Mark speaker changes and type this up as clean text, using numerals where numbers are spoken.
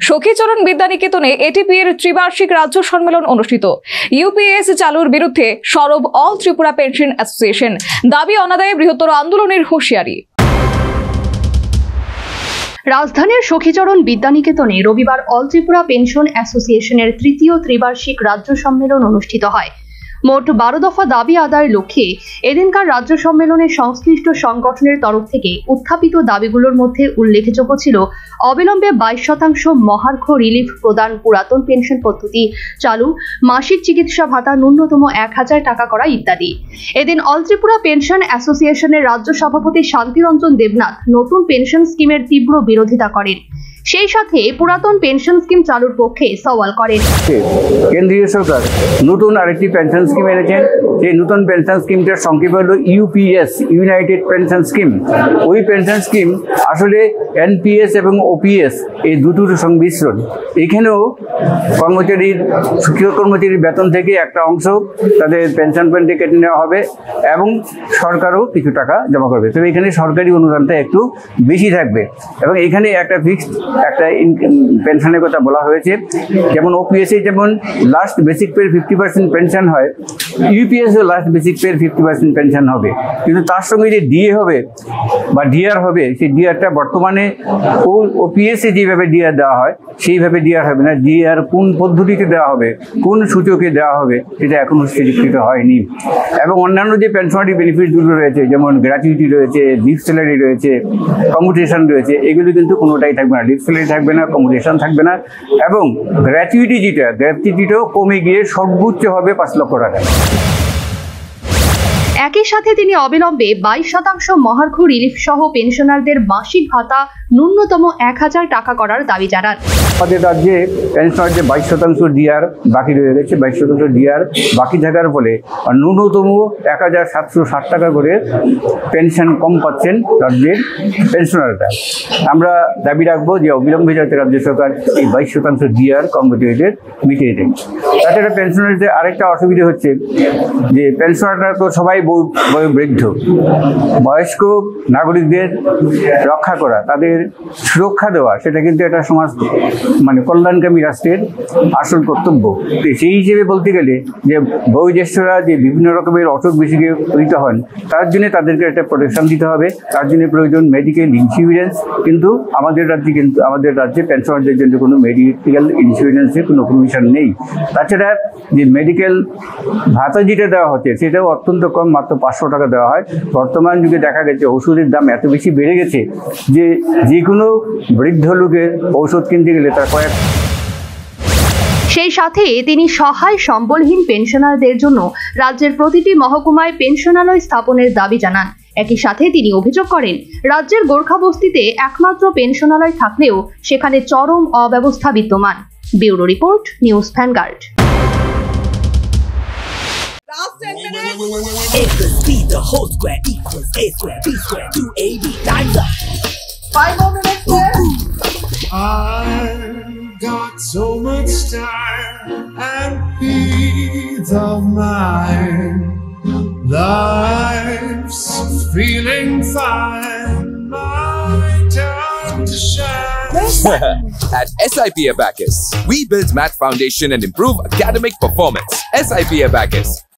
Speaker 1: সখীচরণ বিদ্যানিকেতনে ATP এর ত্রিবার্ষিক রাজ্য সম্মেলন অনুষ্ঠিত। ইউপিএস চালুর বিরুদ্ধে সরব অল ত্রিপুরা পেনশন অ্যাসোসিয়েশন, দাবি অনাদায়ে বৃহত্তর আন্দোলনের হুঁশিয়ারি।
Speaker 2: রাজধানীর সখীচরণ বিদ্যানিকেতনে রবিবার অল ত্রিপুরা পেনশন অ্যাসোসিয়েশনের তৃতীয় ত্রিবার্ষিক রাজ্য সম্মেলন অনুষ্ঠিত হয়। মোট 12 দফা দাবি আদায়ের লক্ষ্যে এদিনকার রাজ্য সম্মেলনে সংশ্লিষ্ট সংগঠনের তরফ থেকে উত্থাপিত দাবিগুলোর মধ্যে উল্লেখযোগ্য ছিল অবিলম্বে 22% মহার্ঘ রিলিফ প্রদান, পুরাতন পেনশন পদ্ধতি চালু, মাসিক চিকিৎসা ভাতা ন্যূনতম 1000 টাকা করা ইত্যাদি। এদিন অল ত্রিপুরা পেনশন অ্যাসোসিয়েশনের রাজ্য সভাপতি শান্তিরঞ্জন দেবনাথ নতুন পেনশন স্কিমের তীব্র বিরোধিতা করেন। সেই সাথে পুরাতন পেনশন স্কিম চালুর পক্ষে সওয়াল করেন।
Speaker 3: কেন্দ্রীয় সরকার নতুন আরেকটি পেনশন স্কিম এনেছেন। সেই নতুন পেনশন স্কিমটার সংক্ষেপ হলো ইউপিএস, ইউনাইটেড পেনশন স্কিম। ওই পেনশন স্কিম আসলে এনপিএস এবং ওপিএস এই দুটোর সংমিশ্রণ। এখানেও শিক্ষক কর্মচারীর বেতন থেকে একটা অংশ তাদের পেনশন ফান্ডে কেটে নেওয়া হবে এবং সরকারও কিছু টাকা জমা করবে। তবে এখানে সরকারি অনুদানটা একটু বেশি থাকবে এবং এখানে একটা ফিক্সড একটা পেনশনের কথা বলা হয়েছে। যেমন ওপিএসে যেমন লাস্ট বেসিক পের 50% পেনশন হয়, ইউপিএসও লাস্ট বেসিক পের 50% পেনশন হবে। কিন্তু তার সঙ্গে যে ডিএ হবে বা ডিআর হবে, সেই ডিআরটা বর্তমানে ওপিএসে যেভাবে ডিআর দেওয়া হয় সেইভাবে ডিআর হবে না। ডিআর কোন পদ্ধতিতে দেওয়া হবে, কোন সূচকে দেওয়া হবে, সেটা এখনও স্বীকৃত হয়নি। এবং অন্যান্য যে পেনশনারি বেনিফিটগুলো রয়েছে, যেমন গ্র্যাচুইটি রয়েছে, লিভ স্যালারি রয়েছে, কম্যুটেশন রয়েছে, এগুলো কিন্তু কোনোটাই থাকবে না। লিভ স্যালারি থাকবে না, কম্যুটেশন থাকবে না এবং গ্র্যাচুইটিটাও কমে গিয়ে সর্বোচ্চ হবে 5 লক্ষ টাকা।
Speaker 2: একই সাথে তিনি অবিলম্বে 22% মহার্ঘ রিলিফ সহ পেনশনারদের মাসিক ভাতা ন্যূনতম 1000 টাকা করার দাবি জানান।
Speaker 3: আমাদের রাজ্যে পেনশনারদের 22% ডিআর বাকি রয়ে গেছে। 22% ডিআর বাকি থাকার ফলে ন্যূনতম 1760 টাকা করে পেনশন কম পাচ্ছেন রাজ্যের পেনশনাররা। আমরা দাবি রাখবো যে অবিলম্বে যাতে রাজ্য সরকার এই 22% ডিআর কর্মচারীদের মিটিয়ে দেন। তাছাড়া পেনশনারদের আরেকটা অসুবিধা হচ্ছে যে পেনশনাররা তো সবাই বয়োবৃদ্ধ। বয়স্ক নাগরিকদের রক্ষা করা, তাদের সুরক্ষা দেওয়া, সেটা কিন্তু একটা সমাজ কল্যাণকামী রাষ্ট্রের আসল কর্তব্য। সেই হিসেবে বলতে গেলে যে বয়োজ্যেষ্ঠরা যে বিভিন্ন রকমের অসুখ বিসুখে পীড়িত হন, তার জন্য তাদেরকে একটা প্রোটেকশন দিতে হবে। তার জন্য প্রয়োজন মেডিকেল ইন্স্যুরেন্স। কিন্তু আমাদের রাজ্যে পেনশনারদের জন্য কোনো মেডিকেল ইন্স্যুরেন্সের কোনো প্রভিশন নেই। তাছাড়া যে মেডিকেল ভাতা যেটা দেওয়া হচ্ছে সেটাও অত্যন্ত কম, মাত্র 500 টাকা দেওয়া হয়। বর্তমান যুগে দেখা গেছে ওষুধের দাম এত বেশি বেড়ে গেছে যে কোনো বৃদ্ধ লোকের ঔষধ কিনতে গেলে তার
Speaker 2: সেই সাথে তিনি সহায় সম্বলহীন পেনশনারদের জন্য রাজ্যের প্রতিটি মহকুমায় পেনশনালয় স্থাপনের দাবি জানান। একই সাথে তিনি অভিযোগ করেন, রাজ্যের গোর্খাবস্তিতে একমাত্র পেনশনালয় থাকলেও সেখানে চরম অব্যবস্থা বিদ্যমান। Bureau report, news vanguard.
Speaker 4: If the speed, the whole square equals a square, b square, 2ab, time's up.
Speaker 5: 5 more minutes there.
Speaker 6: I've got so much time and peace of mind. Life's feeling fine. My time to shine.
Speaker 7: At SIP Abacus, we build math foundation and improve academic performance. SIP Abacus,